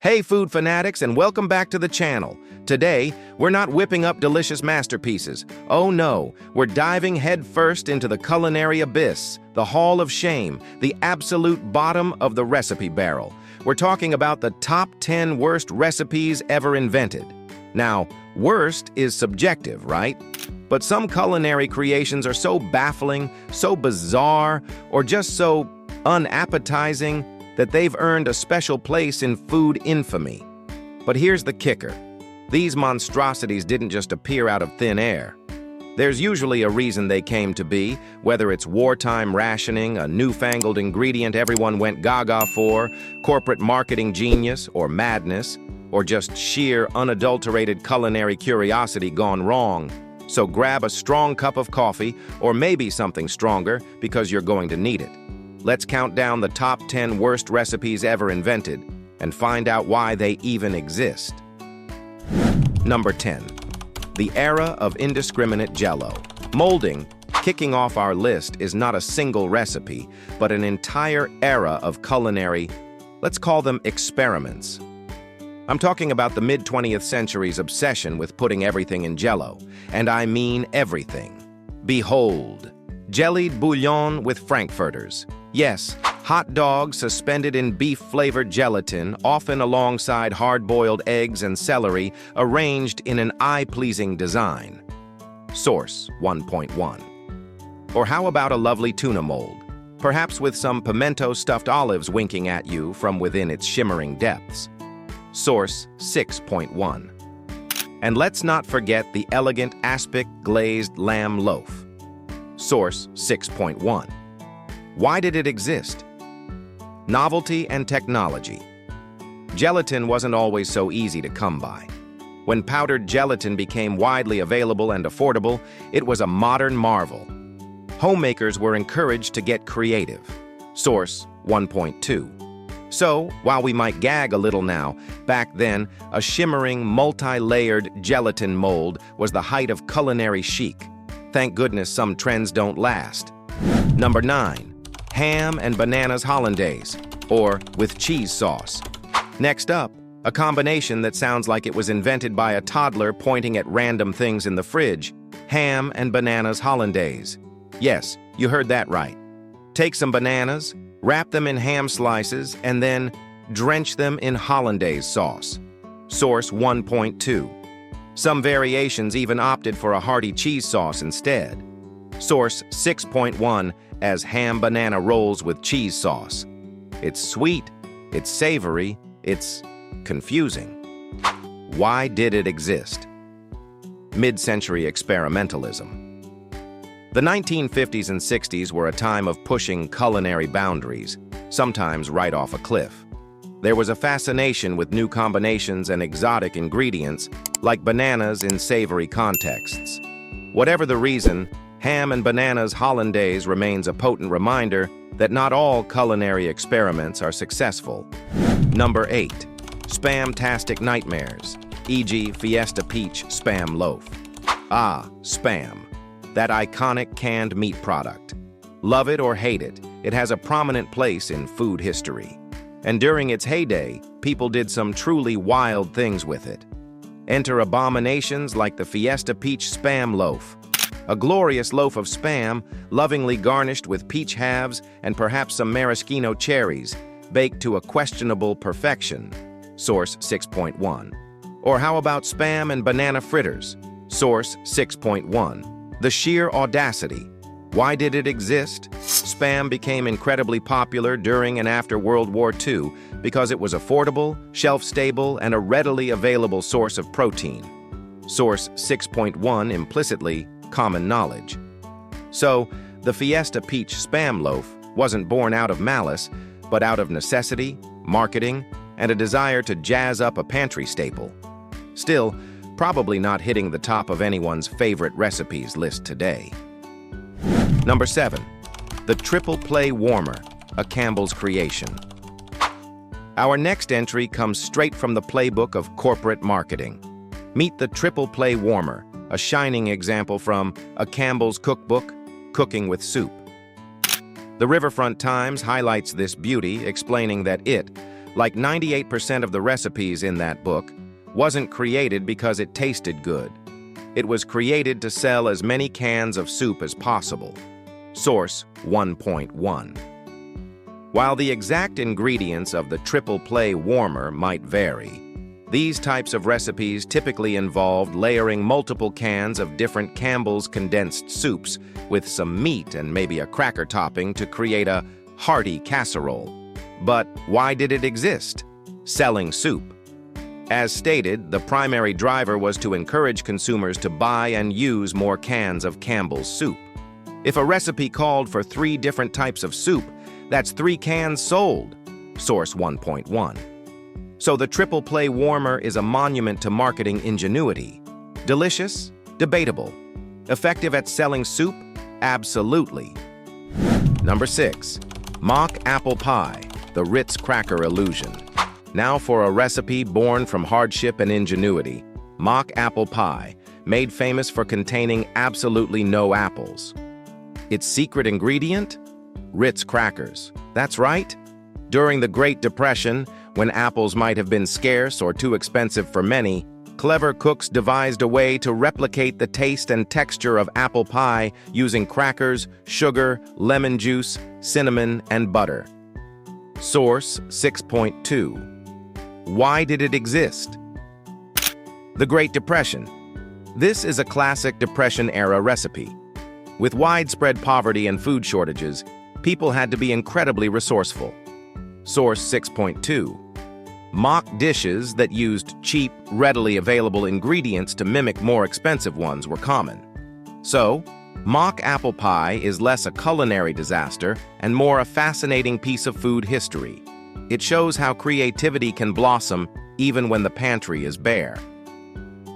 Hey food fanatics, and welcome back to the channel. Today, we're not whipping up delicious masterpieces. Oh no, we're diving headfirst into the culinary abyss, the hall of shame, the absolute bottom of the recipe barrel. We're talking about the top 10 worst recipes ever invented. Now, worst is subjective, right? But some culinary creations are so baffling, so bizarre, or just so unappetizing that they've earned a special place in food infamy. But here's the kicker. These monstrosities didn't just appear out of thin air. There's usually a reason they came to be, whether it's wartime rationing, a newfangled ingredient everyone went gaga for, corporate marketing genius or madness, or just sheer unadulterated culinary curiosity gone wrong. So grab a strong cup of coffee, or maybe something stronger, because you're going to need it. Let's count down the top 10 worst recipes ever invented and find out why they even exist. Number 10. The era of indiscriminate Jell-O. Molding, kicking off our list, is not a single recipe, but an entire era of culinary, let's call them experiments. I'm talking about the mid-20th century's obsession with putting everything in Jell-O, and I mean everything. Behold, jellied bouillon with frankfurters. Yes, hot dogs suspended in beef-flavored gelatin, often alongside hard-boiled eggs and celery, arranged in an eye-pleasing design. Source 1.1. Or how about a lovely tuna mold, perhaps with some pimento-stuffed olives winking at you from within its shimmering depths? Source 6.1. And let's not forget the elegant aspic glazed lamb loaf. Source 6.1. Why did it exist? Novelty and technology. Gelatin wasn't always so easy to come by. When powdered gelatin became widely available and affordable, it was a modern marvel. Homemakers were encouraged to get creative. Source 1.2. So, while we might gag a little now, back then, a shimmering, multi-layered gelatin mold was the height of culinary chic. Thank goodness some trends don't last. Number 9. Ham and bananas hollandaise, or with cheese sauce. Next up, a combination that sounds like it was invented by a toddler pointing at random things in the fridge: ham and bananas hollandaise. Yes, you heard that right. Take some bananas, wrap them in ham slices, and then drench them in hollandaise sauce. Source 1.2. Some variations even opted for a hearty cheese sauce instead. Source 6.1 as ham banana rolls with cheese sauce. It's sweet, it's savory, it's confusing. Why did it exist? Mid-century experimentalism. The 1950s and 60s were a time of pushing culinary boundaries, sometimes right off a cliff. There was a fascination with new combinations and exotic ingredients, like bananas in savory contexts. Whatever the reason, ham and bananas hollandaise remains a potent reminder that not all culinary experiments are successful. Number 8. Spam-tastic nightmares, e.g. Fiesta Peach Spam Loaf. Ah, Spam. That iconic canned meat product. Love it or hate it, it has a prominent place in food history. And during its heyday, people did some truly wild things with it. Enter abominations like the Fiesta Peach Spam Loaf. A glorious loaf of Spam, lovingly garnished with peach halves and perhaps some maraschino cherries, baked to a questionable perfection. Source 6.1. Or how about Spam and banana fritters? Source 6.1. The sheer audacity. Why did it exist? Spam became incredibly popular during and after World War II because it was affordable, shelf-stable, and a readily available source of protein. Source 6.1 implicitly common knowledge. So, the Fiesta Peach Spam Loaf wasn't born out of malice, but out of necessity, marketing, and a desire to jazz up a pantry staple. Still, probably not hitting the top of anyone's favorite recipes list today. Number 7. The Triple Play Warmer, a Campbell's creation. Our next entry comes straight from the playbook of corporate marketing. Meet the Triple Play Warmer, a shining example from a Campbell's cookbook, Cooking with Soup. The Riverfront Times highlights this beauty, explaining that it, like 98% of the recipes in that book, wasn't created because it tasted good. It was created to sell as many cans of soup as possible. Source 1.1. While the exact ingredients of the triple play warmer might vary, these types of recipes typically involved layering multiple cans of different Campbell's condensed soups with some meat and maybe a cracker topping to create a hearty casserole. But why did it exist? Selling soup. As stated, the primary driver was to encourage consumers to buy and use more cans of Campbell's soup. If a recipe called for 3 different types of soup, that's 3 cans sold. Source 1.1. So the triple play warmer is a monument to marketing ingenuity. Delicious? Debatable. Effective at selling soup? Absolutely. Number 6. Mock apple pie, the Ritz cracker illusion. Now for a recipe born from hardship and ingenuity. Mock apple pie, made famous for containing absolutely no apples. Its secret ingredient? Ritz crackers. That's right. During the Great Depression, when apples might have been scarce or too expensive for many, clever cooks devised a way to replicate the taste and texture of apple pie using crackers, sugar, lemon juice, cinnamon, and butter. Source 6.2. Why did it exist? The Great Depression. This is a classic Depression-era recipe. With widespread poverty and food shortages, people had to be incredibly resourceful. Source 6.2. Mock dishes that used cheap, readily available ingredients to mimic more expensive ones were common. So, mock apple pie is less a culinary disaster and more a fascinating piece of food history. It shows how creativity can blossom even when the pantry is bare.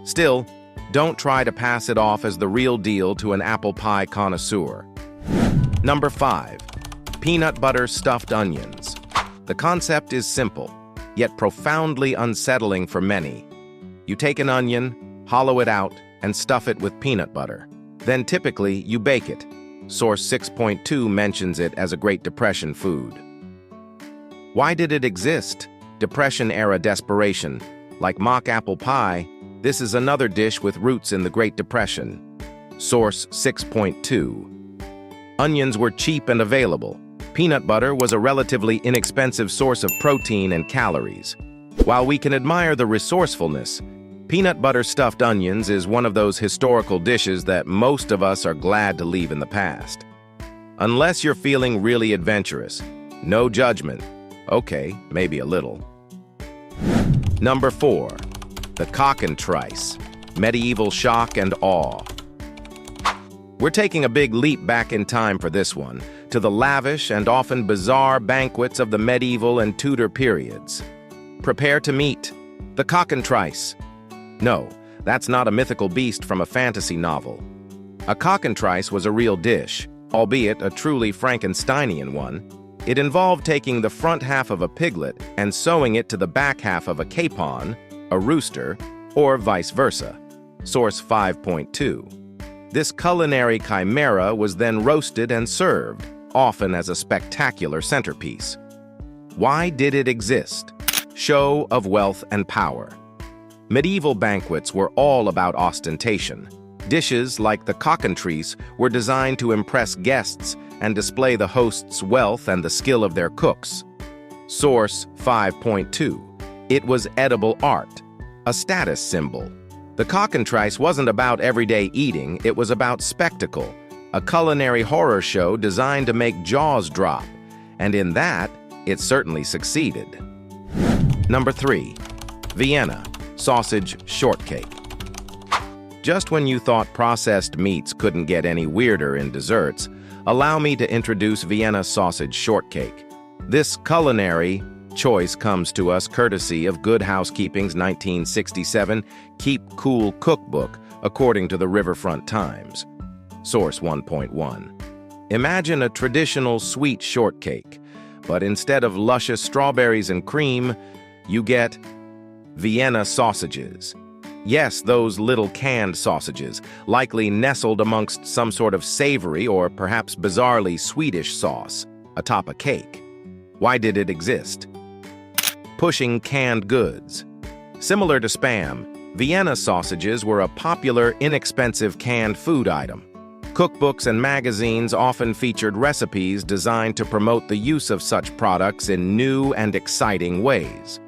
Still, don't try to pass it off as the real deal to an apple pie connoisseur. Number 5. Peanut butter stuffed onions. The concept is simple, yet profoundly unsettling for many. You take an onion, hollow it out, and stuff it with peanut butter. Then typically you bake it. Source 6.2 mentions it as a Great Depression food. Why did it exist? Depression-era desperation. Like mock apple pie, this is another dish with roots in the Great Depression. Source 6.2. Onions were cheap and available. Peanut butter was a relatively inexpensive source of protein and calories. While we can admire the resourcefulness, peanut butter stuffed onions is one of those historical dishes that most of us are glad to leave in the past. Unless you're feeling really adventurous, no judgment. Okay, maybe a little. Number 4. The cockatrice, medieval shock and awe. We're taking a big leap back in time for this one, to the lavish and often bizarre banquets of the medieval and Tudor periods. Prepare to meet the cockatrice. No, that's not a mythical beast from a fantasy novel. A cockatrice was a real dish, albeit a truly Frankensteinian one. It involved taking the front half of a piglet and sewing it to the back half of a capon, a rooster, or vice versa. Source 5.2. This culinary chimera was then roasted and served, often as a spectacular centerpiece. Why did it exist? Show of wealth and power. Medieval banquets were all about ostentation. Dishes like the cockatrice were designed to impress guests and display the host's wealth and the skill of their cooks. Source 5.2. It was edible art, a status symbol. The cockatrice wasn't about everyday eating, it was about spectacle, a culinary horror show designed to make jaws drop, and in that, it certainly succeeded. Number 3. Vienna sausage shortcake. Just when you thought processed meats couldn't get any weirder in desserts, allow me to introduce Vienna sausage shortcake. This culinary choice comes to us courtesy of Good Housekeeping's 1967 Keep Cool cookbook, according to the Riverfront Times. Source 1.1. Imagine a traditional sweet shortcake, but instead of luscious strawberries and cream, you get Vienna sausages. Yes, those little canned sausages, likely nestled amongst some sort of savory or perhaps bizarrely Swedish sauce, atop a cake. Why did it exist? pushing canned goods. Similar to Spam, Vienna sausages were a popular, inexpensive canned food item. Cookbooks and magazines often featured recipes designed to promote the use of such products in new and exciting ways.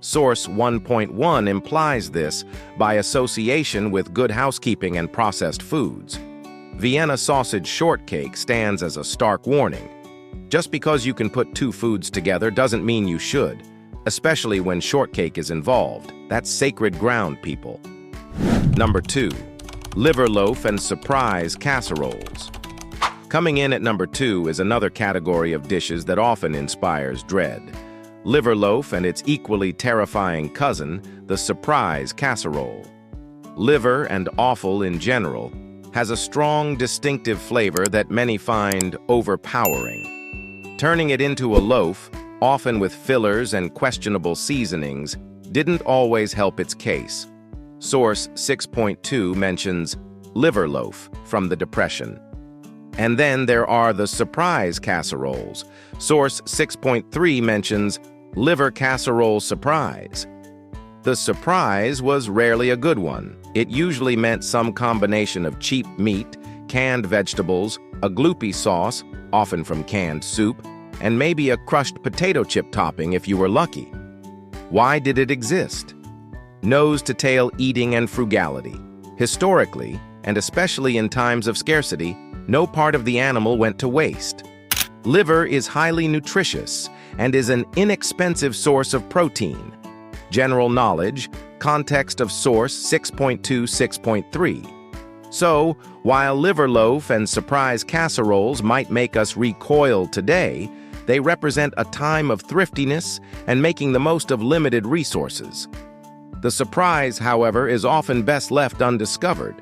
Source 1.1 implies this by association with good housekeeping and processed foods. Vienna sausage shortcake stands as a stark warning. Just because you can put two foods together doesn't mean you should, especially when shortcake is involved. That's sacred ground, people. Number 2. Liver loaf and surprise casseroles. Coming in at number 2 is another category of dishes that often inspires dread. Liver loaf and its equally terrifying cousin, the surprise casserole. Liver, and offal in general, has a strong, distinctive flavor that many find overpowering. Turning it into a loaf, often with fillers and questionable seasonings, didn't always help its case. Source 6.2 mentions liver loaf from the Depression. And then there are the surprise casseroles. Source 6.3 mentions liver casserole surprise. The surprise was rarely a good one. It usually meant some combination of cheap meat, canned vegetables, a gloopy sauce, often from canned soup, and maybe a crushed potato chip topping if you were lucky. Why did it exist? Nose-to-tail eating and frugality. Historically, and especially in times of scarcity, no part of the animal went to waste. Liver is highly nutritious and is an inexpensive source of protein. General knowledge, context of source 6.2-6.3. So, while liver loaf and surprise casseroles might make us recoil today, they represent a time of thriftiness and making the most of limited resources. The surprise, however, is often best left undiscovered.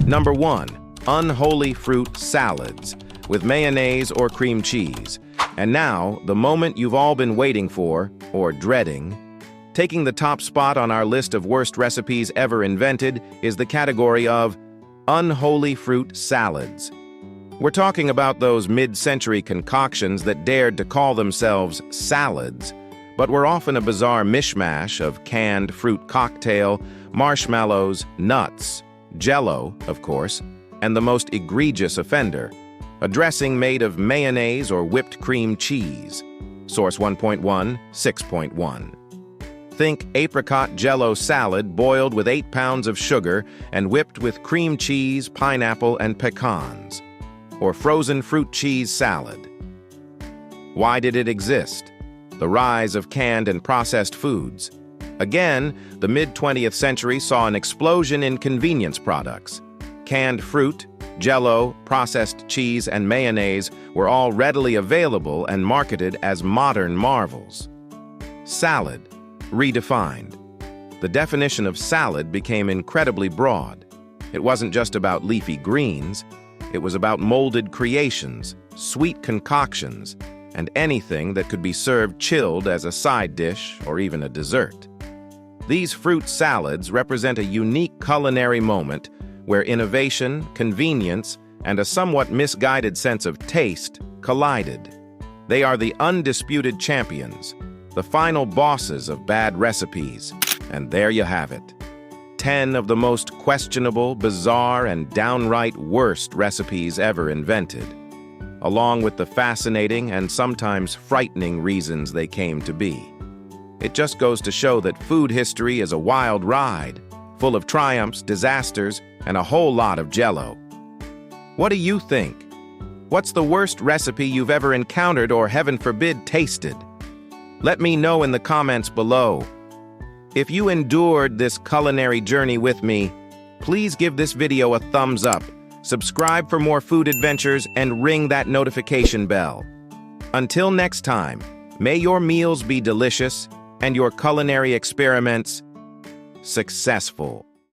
Number 1. Unholy fruit salads with mayonnaise or cream cheese. And now, the moment you've all been waiting for, or dreading. Taking the top spot on our list of worst recipes ever invented is the category of unholy fruit salads. We're talking about those mid-century concoctions that dared to call themselves salads, but were often a bizarre mishmash of canned fruit cocktail, marshmallows, nuts, Jell-O, of course, and the most egregious offender, a dressing made of mayonnaise or whipped cream cheese. Source 1.1, 6.1. Think apricot Jell-O salad boiled with 8 pounds of sugar and whipped with cream cheese, pineapple, and pecans. Or frozen fruit cheese salad. Why did it exist? The rise of canned and processed foods. Again, the mid-20th century saw an explosion in convenience products. Canned fruit, Jell-O, processed cheese, and mayonnaise were all readily available and marketed as modern marvels. Salad. Redefined. The definition of salad became incredibly broad. It wasn't just about leafy greens. It was about molded creations, sweet concoctions, and anything that could be served chilled as a side dish or even a dessert. These fruit salads represent a unique culinary moment where innovation, convenience, and a somewhat misguided sense of taste collided. They are the undisputed champions, the final bosses of bad recipes, and there you have it. 10 of the most questionable, bizarre, and downright worst recipes ever invented, along with the fascinating and sometimes frightening reasons they came to be. It just goes to show that food history is a wild ride, full of triumphs, disasters, and a whole lot of Jell-O. What do you think? What's the worst recipe you've ever encountered or, heaven forbid, tasted? Let me know in the comments below. If you endured this culinary journey with me, please give this video a thumbs up, subscribe for more food adventures, and ring that notification bell. Until next time, may your meals be delicious and your culinary experiments successful.